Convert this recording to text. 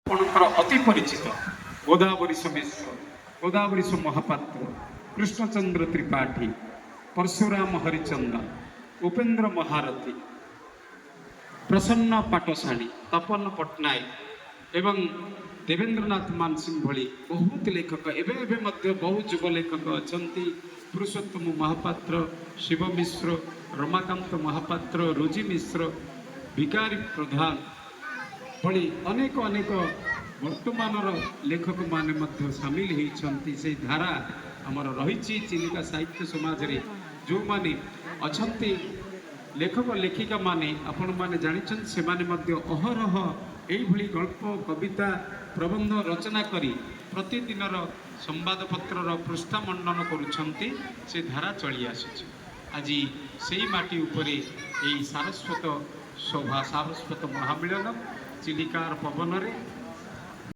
अति परिचित गोदावरीश मिश्र, गोदावरीश महापात्र, कृष्णचंद्र त्रिपाठी, परशुराम हरिचंदन, उपेन्द्र महारथी, प्रसन्न पाटशाणी, तपन पट्टनायक एवं देवेंद्रनाथ मानसिंह भली बहुत लेखक एवं बहुत युव लेखक अच्छा। पुरुषोत्तम महापात्र, शिव मिश्र, रमाकांत महापात्र, रोजी मिश्र, भिकारी प्रधान भली अनेक अनेक वर्तमान लेखक माने सामिल होती से धारा आमर रही चिलिका साहित्य समाज रे जो माने अछंती लेखक लेखिका माने आपण माने जानिछन से माने मध्य अहरह एई भली गल्प कविता प्रबंध रचना करी प्रतिदिनर संवादपत्र पृष्ठा मंडन करुछंती से धारा चली आसी। आज से माटी उपरे एई सारस्वत शोभा सारस्वत महामिलन चिलिकार पवन रे